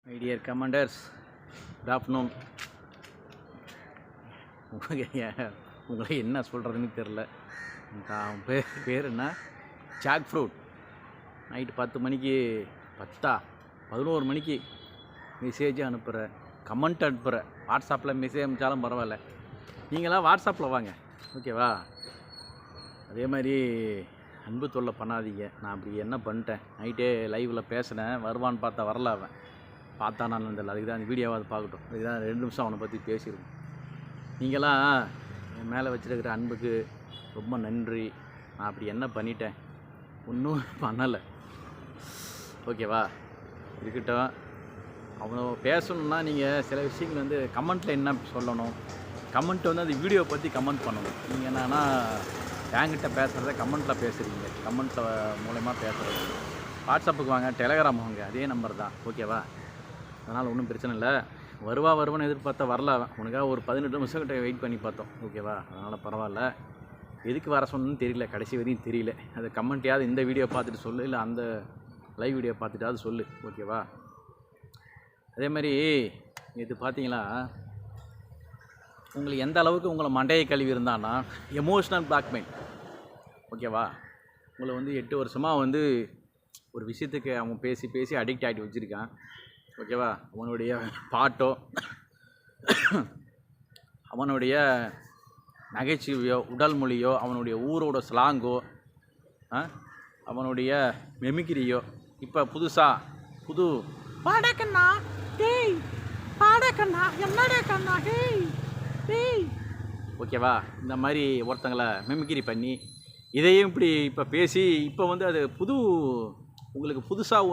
My dear commanders, good afternoon. உங்களை என்ன சொல்கிறதுன்னு தெரில. பேர் என்ன? Jack fruit. நைட்டு 10 மணிக்கு 11 மணிக்கு மெசேஜ் அனுப்புகிறேன், கமெண்ட் அனுப்புகிறேன். வாட்ஸ்அப்பில் மெசேஜ் அனுப்பிச்சாலும் பரவாயில்ல, நீங்களாம் வாட்ஸ்அப்பில் வாங்க, ஓகேவா? அதே மாதிரி அன்பு தொல்லை பண்ணாதீங்க. நான் அப்படி என்ன பண்ணிட்டேன்? நைட்டே லைவில் பேசினேன், வருவான்னு பார்த்தா வரல. அவன் பார்த்தா நான் தெரியல. அதுக்கு தான் அந்த வீடியோவாக பார்க்கட்டும். அதுக்கு தான் 2 நிமிஷம் அவனை பற்றி பேசிடுவோம். நீங்களாம் என் மேலே வச்சுருக்கிற அன்புக்கு ரொம்ப நன்றி. நான் அப்படி என்ன பண்ணிட்டேன்? ஒன்றும் பண்ணலை, ஓகேவா? இருக்கட்டும். அவனை பேசணுன்னா நீங்கள் சில விஷயங்கள் வந்து கமெண்ட்டில் என்ன சொல்லணும், கமெண்ட் வந்து அந்த வீடியோ பற்றி கமெண்ட் பண்ணணும். நீங்கள் என்னன்னா என்கிட்ட பேசுகிறத கமெண்ட்டில் பேசுகிறீங்க, கமெண்ட்டில் மூலமாக பேசுகிறது. வாட்ஸ்அப்புக்கு வாங்க, டெலகிராம் வாங்க, அதே நம்பர் தான், ஓகேவா? அதனால் ஒன்றும் பிரச்சனை இல்லை. வருவான்னு எதிர்பார்த்தா வரல. உனக்காக ஒரு 18 நிமிஷம் கிட்ட வெயிட் பண்ணி பார்த்தோம், ஓகேவா? அதனால் பரவாயில்ல. எதுக்கு வர சொன்னு தெரியல, கடைசி வரையும் தெரியல. அது கமெண்ட்டையாவது இந்த வீடியோ பார்த்துட்டு சொல்லு, இல்லை அந்த லைவ் வீடியோ பார்த்துட்டாவது சொல்லு, ஓகேவா? அதே மாதிரி இது பார்த்தீங்களா, உங்களுக்கு எந்த அளவுக்கு உங்களை மண்டையை கழுவி இருந்தான்னா எமோஷ்னல் பிளாக்மெயில், ஓகேவா? உங்களை வந்து 8 வருஷமாக வந்து ஒரு விஷயத்துக்கு அவன் பேசி அடிக்ட் ஆகிட்டு வச்சுருக்கான், ஓகேவா? அவனுடைய பாட்டோ, அவனுடைய நகைச்சுவையோ, உடல் மொழியோ, அவனுடைய ஊரோட ஸ்லாங்கோ, அவனுடைய மெமிக்ரியோ, இப்போ புது பாடக்கண்ணா, டேய் பாடக்கண்ணா, என்னடா கண்ணா, டேய், ஓகேவா? இந்த மாதிரி ஒருத்தங்களை மெமிக்ரி பண்ணி இதையும் இப்படி இப்போ பேசி இப்போ வந்து அது உங்களுக்கு புதுசாக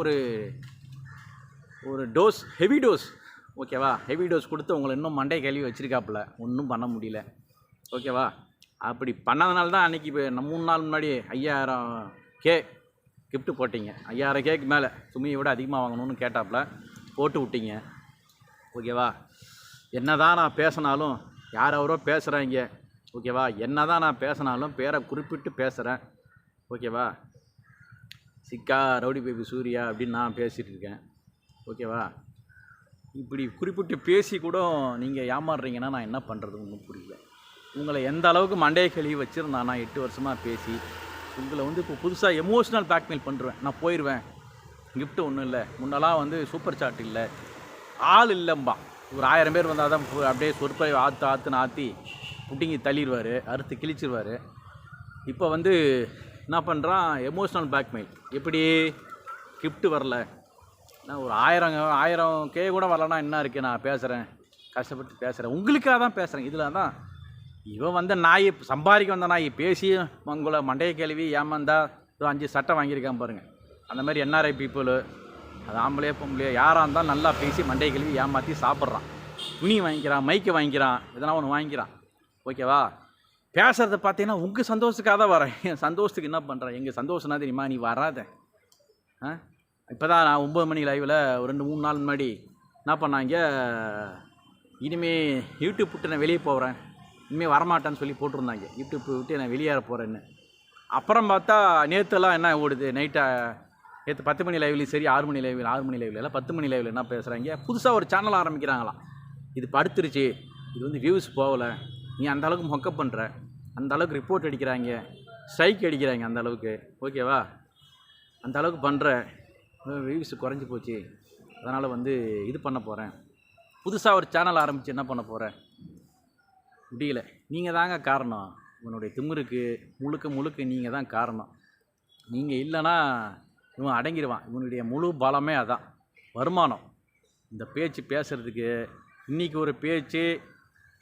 ஒரு டோஸ், ஹெவி டோஸ், ஓகேவா? ஹெவி டோஸ் கொடுத்து உங்களை இன்னும் மண்டை கழுவி வச்சுருக்காப்புல, ஒன்றும் பண்ண முடியல, ஓகேவா? அப்படி பண்ணதுனால தான் அன்றைக்கி இப்போ 3 நாள் முன்னாடி 5000 கிஃப்ட்டு போட்டிங்க. 5000 மேலே சுமியை விட அதிகமாக வாங்கணும்னு கேட்டாப்புல, போட்டு விட்டீங்க, ஓகேவா? என்ன தான் நான் பேசினாலும் யாரோ பேசுகிறாங்க, ஓகேவா? என்ன தான் நான் பேசினாலும் பேரை குறிப்பிட்டு பேசுகிறேன், ஓகேவா? சிக்கா, ரவுடி பேபி சூர்யா அப்படின்னு நான் பேசிகிட்டு இருக்கேன், ஓகேவா? இப்படி குறிப்பிட்டு பேசி கூட நீங்கள் ஏமாறுறீங்கன்னா நான் என்ன பண்ணுறது ஒன்றும் புரியல. உங்களை எந்த அளவுக்கு மண்டையை கழுவி வச்சுருந்தான் நான் 8 வருஷமாக பேசி. உங்களை வந்து இப்போ புதுசாக எமோஷ்னல் பிளாக்மெயில் பண்ணுறேன். நான் போயிடுவேன், கிஃப்ட்டு ஒன்றும் இல்லை. முன்னெல்லாம் வந்து சூப்பர் சாட் இல்லை, ஆள் இல்லைம்பா. ஒரு 1000 பேர் வந்தால் தான் அப்படியே சொற்பை ஆற்றுன்னு ஆற்றி புட்டிங்கி தள்ளிடுவார், அறுத்து கிழிச்சிடுவார். இப்போ வந்து என்ன பண்ணுறான்? Emotional blackmail. எப்படி? கிஃப்ட்டு வரல, நான் ஒரு 1000 கூட வரலன்னா என்ன இருக்குது? நான் பேசுகிறேன், கஷ்டப்பட்டு பேசுகிறேன், உங்களுக்காக தான் பேசுகிறேன். இதில் தான் இவன் வந்த நாய், சம்பாதிக்க வந்த நாய் பேசி உங்களை மண்டையை கேள்வி ஏமாந்தா 5 சட்டை வாங்கியிருக்கான் பாருங்கள். அந்த மாதிரி NRI பீப்புளு, அது ஆம்பளையோ பொம்பளையோ யாராக இருந்தாலும் நல்லா பேசி மண்டையை கழுவி ஏமாற்றி சாப்பிட்றான். துணி வாங்கிக்கிறான், மைக்கை வாங்கிக்கிறான், இதெல்லாம் ஒன்று வாங்கிக்கிறான், ஓகேவா? பேசுகிறத பார்த்தீங்கன்னா உங்கள் சந்தோஷத்துக்காக தான் வரேன். என் சந்தோஷத்துக்கு என்ன பண்ணுறேன்? எங்கள் சந்தோஷம்னா தெரியுமா? நீ வராத. இப்போ தான் நான் 9 மணி லைவில் ஒரு 2-3 நாள் முன்னாடி என்ன பண்ணாங்க, இனிமேல் யூடியூப் விட்டு நான் வெளியே போகிறேன், இனிமேல் வரமாட்டேன்னு சொல்லி போட்டிருந்தாங்க. யூடியூப் விட்டு நான் வெளியேற போகிறேன்னு. அப்புறம் பார்த்தா நேற்றுலாம் என்ன ஓடுது, நேற்று 10 மணி லைவ்லையும் சரி, 6 மணி லைவில் எல்லாம் 10 மணி லைவில் என்ன பேசுகிறாங்க, புதுசாக ஒரு சேனல் ஆரம்பிக்கிறாங்களாம். இது படுத்துருச்சு, இது வந்து வியூஸ் போகலை, நீ அந்தளவுக்கு மொக்கப் பண்ணுற, அந்தளவுக்கு ரிப்போர்ட் அடிக்கிறாங்க, ஸ்ட்ரைக் அடிக்கிறாங்க, அந்தளவுக்கு, ஓகேவா? அந்தளவுக்கு பண்ணுற, வியூஸ் குறைஞ்சி போச்சு, அதனால் வந்து இது பண்ண போகிறேன், புதுசாக ஒரு சேனல் ஆரம்பித்து என்ன பண்ண போகிறேன், முடியல. நீங்கள் தாங்க காரணம். இவனுடைய திமிருக்கு முழுக்க நீங்கள் தான் காரணம். நீங்கள் இல்லைன்னா இவன் அடங்கிடுவான். இவனுடைய முழு பலமே அதான், வருமானம். இந்த பேச்சு பேசுகிறதுக்கு இன்றைக்கி ஒரு பேச்சு,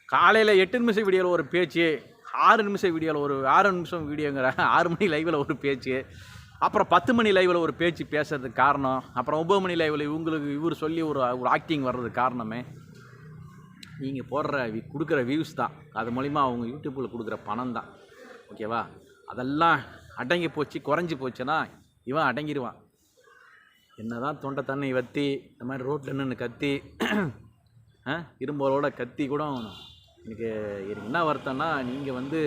காலையில் 8 நிமிஷம் வீடியோவில் ஒரு பேச்சு, 6 நிமிஷம் வீடியோவில் ஒரு 6 நிமிஷம் வீடியோங்கிற 6 மணி லைவில் ஒரு பேச்சு, அப்புறம் 10 மணி லைவில் ஒரு பேச்சு பேசுறதுக்கு காரணம், அப்புறம் 9 மணி லைவில் இவர் சொல்லி ஒரு ஆக்டிங் வர்றதுக்கு காரணமே நீங்கள் கொடுக்குற வியூஸ் தான். அது மூலிமா அவங்க யூடியூப்பில் கொடுக்குற பணம் தான், ஓகேவா? அதெல்லாம் அடங்கி போச்சு, குறைஞ்சி போச்சுன்னா இவன் அடங்கிடுவான். என்ன தான் தொண்டை தண்ணி வற்றி இந்த மாதிரி ரோட்டில் நின்று கத்தி இரும்போலோட கத்தி கூட எனக்கு என்ன வருத்தம்னா, நீங்கள் வந்து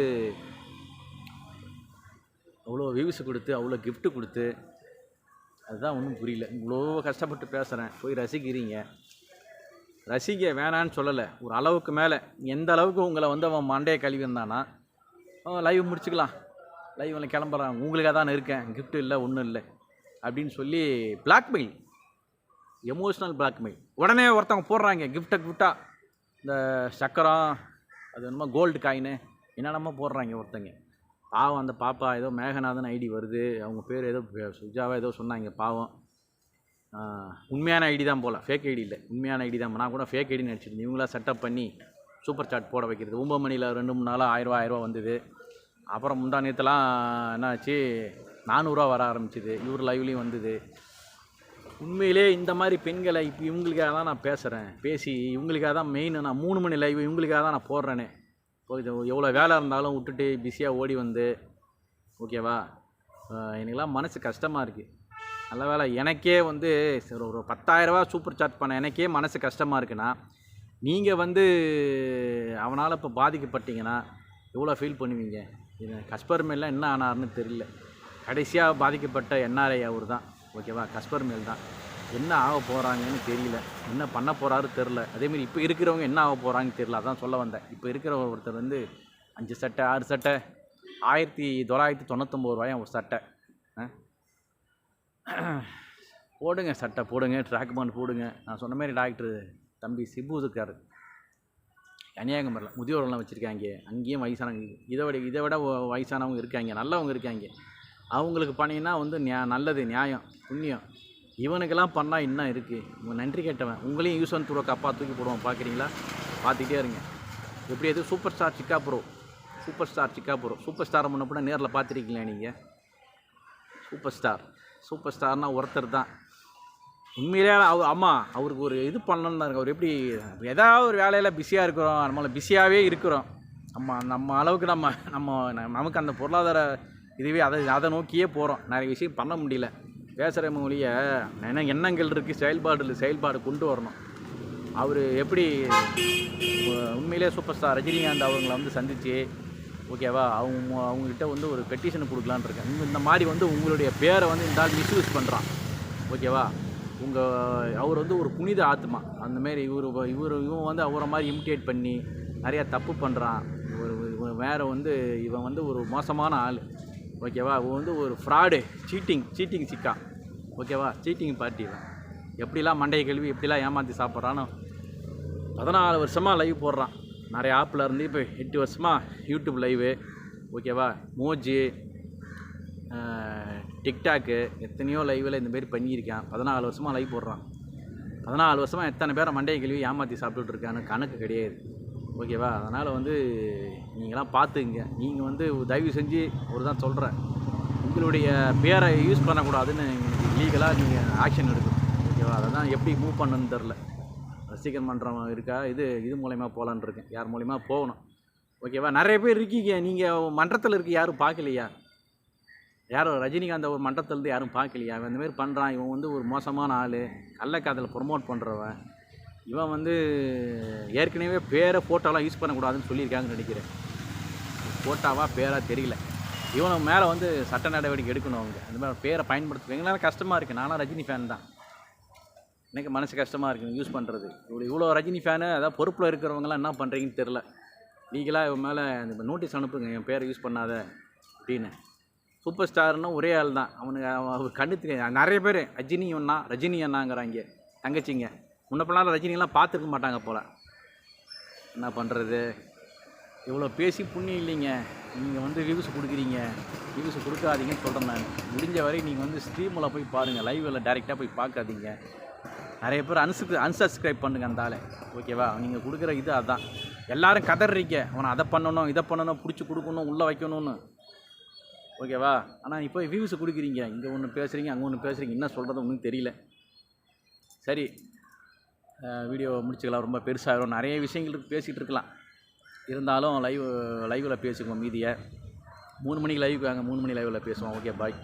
அவ்வளோ வியூஸ் கொடுத்து, அவ்வளோ கிஃப்ட்டு கொடுத்து, அதுதான் ஒன்றும் புரியல. இவ்வளோ கஷ்டப்பட்டு பேசுகிறேன், போய் ரசிக்கிறீங்க. ரசிக்க வேணான்னு சொல்லலை, ஒரு அளவுக்கு மேலே எந்த அளவுக்கு உங்களை வந்து அவன் மண்டையை கழுவி இருந்தானா லைவ் முடிச்சுக்கலாம், லைவில் கிளம்புறான், உங்களுக்காக தான் இருக்கேன், கிஃப்ட் இல்லை ஒன்றும் இல்லை அப்படின்னு சொல்லி பிளாக்மெயில், எமோஷ்னல் பிளாக்மெயில். உடனே ஒருத்தவங்க போடுறாங்க கிஃப்டாக இந்த சக்கரம், அது என்னமோ கோல்டு காயின்னு என்னென்னமோ போடுறாங்க ஒருத்தங்க. பாவம் அந்த பாப்பா ஏதோ மேகநாதன் ஐடி வருது, அவங்க பேர் ஏதோ சுஜாவா ஏதோ சொன்னாங்க. பாவம் உண்மையான ஐடி தான் போல், ஃபேக் ஐடி இல்லை, உண்மையான ஐடி தான். நான் கூட ஃபேக் ஐடின்னு நினச்சிருந்தேன். இவங்களாம் செட்டப் பண்ணி சூப்பர் சாட் போட வைக்கிறது. 9 மணியில் 2-3 நாளாக 1000 ரூபா வந்தது. அப்புறம் முந்தா நேற்றுலாம் என்னாச்சு 400 ரூபா வர ஆரம்பிச்சிது. இவர் லைவ்லேயும் வந்தது. உண்மையிலே இந்த மாதிரி பெண்களை இப்போ இவங்களுக்காக தான் நான் பேசுகிறேன், பேசி இவங்களுக்காக தான் மெயின். நான் 3 மணி லைவ் இவங்களுக்காக தான் நான் போடுறேனே. எவ்வளோ வேலை இருந்தாலும் விட்டுட்டு பிஸியாக ஓடி வந்து, ஓகேவா, எனக்கெல்லாம் மனசு கஷ்டமாக இருக்குது. நல்ல வேலை எனக்கே வந்து ஒரு 10,000 ரூபா சூப்பர் சாட் பண்ண எனக்கே மனசு கஷ்டமாக இருக்குன்னா, நீங்கள் வந்து அவனால் இப்போ பாதிக்கப்பட்டீங்கன்னா எவ்வளோ ஃபீல் பண்ணுவீங்க? இது கஸ்பர் மேலாம் என்ன ஆனார்னு தெரியல. கடைசியாக பாதிக்கப்பட்ட என்ஆர்ஐ அவர் தான், ஓகேவா, கஸ்பர் மேல் தான். என்ன ஆக போகிறாங்கன்னு தெரியல, என்ன பண்ண போகிறாரு தெரில. அதேமாரி இப்போ இருக்கிறவங்க என்ன ஆக போகிறாங்கன்னு தெரியல. அதான் சொல்ல வந்தேன். இப்போ இருக்கிற ஒருத்தர் வந்து 5 சட்டை 6 சட்டை 1999 ரூபாயும் ஒரு சட்டை. போடுங்க சட்டை போடுங்க, ட்ராக் பேண்ட் போடுங்க. நான் சொன்ன மாதிரி டாக்டர் தம்பி சிபு இருக்கார் கன்னியாகுமரியில், முதியோரெல்லாம் வச்சுருக்காங்க. அங்கேயும் வயசானவங்க இதை விட வயசானவங்க இருக்காங்க, நல்லவங்க இருக்காங்க. அவங்களுக்கு பண்ணிங்கன்னா வந்து நல்லது, நியாயம், புண்ணியம். இவனுக்கெல்லாம் பண்ணால் இன்னும் இருக்குது. இவன் நன்றி கேட்டவன். உங்களையும் யூஸ் துறக்க அப்பா தூக்கி போடுவான், பார்க்குறீங்களா? பார்த்துக்கிட்டே இருங்க. எப்படி எது சூப்பர் ஸ்டார் சிக்காபுரோ, சூப்பர் ஸ்டாரை முன்னப்பட நேரில் பார்த்துருக்கீங்களா நீங்கள்? சூப்பர் ஸ்டார்னால் ஒருத்தர் தான். உண்மையிலே அவருக்கு ஒரு இது பண்ணணுன்னு தான் இருக்கு. அவர் எப்படி ஏதாவது ஒரு வேலையில் பிஸியாக இருக்கிறோம், நம்மளை பிஸியாகவே இருக்கிறோம். நம்ம அளவுக்கு நமக்கு அந்த பொருளாதார இதுவே அதை நோக்கியே போகிறோம். நிறைய விஷயம் பண்ண முடியல. பேசுகிற மொழிய எண்ணங்கள் இருக்குது, செயல்பாடு கொண்டு வரணும். அவர் எப்படி உண்மையிலே சூப்பர் ஸ்டார் ரஜினிகாந்த் அவங்கள வந்து சந்தித்து, ஓகேவா, அவங்ககிட்ட வந்து ஒரு பெட்டிஷன் கொடுக்கலான்னு இருக்கேன். இந்த மாதிரி வந்து உங்களுடைய பேரை வந்து இந்த ஆள் மிஸ்யூஸ் பண்ணுறான், ஓகேவா. அவர் வந்து ஒரு புனித ஆத்மா. அந்தமாரி இவன் வந்து அவரை மாதிரி இமிட்டேட் பண்ணி நிறையா தப்பு பண்ணுறான். இவன் வந்து ஒரு மோசமான ஆள், ஓகேவா. இவன் வந்து ஒரு ஃப்ராடு, சீட்டிங் சிக்கான், ஓகேவா. சீட்டிங் பார்ட்டி தான். எப்படிலாம் மண்டையை கழுவி எப்படிலாம் ஏமாற்றி சாப்பிட்றானோ. 14 வருஷமாக லைவ் போடுறான். நிறைய ஆப்பில் இருந்து இப்போ 8 வருஷமாக யூடியூப் லைவு, ஓகேவா. மோஜி, டிக்டாக்கு, எத்தனையோ லைவில் இந்தமாரி பண்ணியிருக்கான். 14 வருஷமாக லைவ் போடுறான். 14 வருஷமாக எத்தனை பேரை மண்டையை கழுவி ஏமாற்றி சாப்பிட்டுட்ருக்கான்னு கணக்கு கிடையாது, ஓகேவா. அதனால் வந்து நீங்களாம் பார்த்துங்க. நீங்கள் வந்து தயவு செஞ்சு ஒரு தான் சொல்கிறேன், உங்களுடைய பேரை யூஸ் பண்ணக்கூடாதுன்னு லீகலாக நீங்கள் ஆக்ஷன் எடுக்கணும், ஓகேவா. அதை தான் எப்படி மூவ் பண்ணணுன்னு தெரில. ரசிகன் மன்றம் இருக்கா, இது மூலயமா போகலான்னு இருக்கேன். யார் மூலயமா போகணும், ஓகேவா. நிறைய பேர் இருக்கீங்க, நீங்கள் மன்றத்தில் இருக்க யாரும் பார்க்கலையா? யாரும் ரஜினிகாந்த் ஒரு மன்றத்திலேருந்து யாரும் பார்க்கலையா? இவன் இந்தமாரி பண்ணுறான், இவன் வந்து ஒரு மோசமான ஆள், கள்ளக்காதலை ப்ரொமோட் பண்ணுறவன். இவன் வந்து ஏற்கனவே பேரை ஃபோட்டோலாம் யூஸ் பண்ணக்கூடாதுன்னு சொல்லியிருக்காங்கன்னு நினைக்கிறேன். ஃபோட்டோவாக பேராக தெரியல. இவனை மேலே வந்து சட்ட நடவடிக்கை எடுக்கணும். அவங்க அந்த மாதிரி பேரை பயன்படுத்துவாங்க. எங்களால் கஷ்டமாக இருக்குது. நானும் ரஜினி ஃபேன் தான், எனக்கு மனசு கஷ்டமாக இருக்குது யூஸ் பண்ணுறது. இவ்வளோ ரஜினி ஃபேனு, அதாவது பொறுப்பில் இருக்கிறவங்களாம் என்ன பண்ணுறீங்கன்னு தெரில. லீகலாக இவன் மேலே இந்த நோட்டீஸ் அனுப்புங்க, என் பேரை யூஸ் பண்ணாத அப்படின்னு. சூப்பர் ஸ்டார்னா ஒரே ஆள் தான். அவர் கண்ணுக்கு நிறைய பேர் ரஜினி அண்ணாங்கிறாங்க தங்கச்சிங்க. முன்னப்பெல்லாம் ரஜினியெல்லாம் பார்த்துருக்க மாட்டாங்க போல். என்ன பண்ணுறது? இவ்வளோ பேசி புண்ணியம் இல்லைங்க. நீங்கள் வந்து வியூஸ் கொடுக்குறீங்க, வியூஸ் கொடுக்காதீங்கன்னு சொல்கிறேன் நான். முடிஞ்ச வரை நீங்கள் வந்து ஸ்ட்ரீமில் போய் பாருங்கள், லைவில் டைரெக்டாக போய் பார்க்காதீங்க. நிறைய பேர் அன்சப்ஸ்கிரைப் பண்ணுங்கள் அந்த ஆளை, ஓகேவா. நீங்கள் கொடுக்குற இது அதான். எல்லோரும் கதறீங்க, அவனை அதை பண்ணணும் இதை பண்ணணும், பிடிச்சி கொடுக்கணும், உள்ளே வைக்கணும்னு, ஓகேவா. ஆனால் இப்போ வியூஸ் கொடுக்குறீங்க, இங்கே ஒன்று பேசுகிறீங்க, அங்கே ஒன்று பேசுகிறீங்க, என்ன சொல்கிறது ஒன்றும் தெரியல. சரி, வீடியோ முடிச்சுக்கலாம். ரொம்ப பெருசாகிடும், நிறைய விஷயங்களுக்கு பேசிகிட்டு இருக்கலாம். இருந்தாலும் லைவில் பேசுவோம் மீதியை. 3 மணிக்கு லைவுக்கு வாங்க, 3 மணி லைவில் பேசுவோம். ஓகே, பாய்.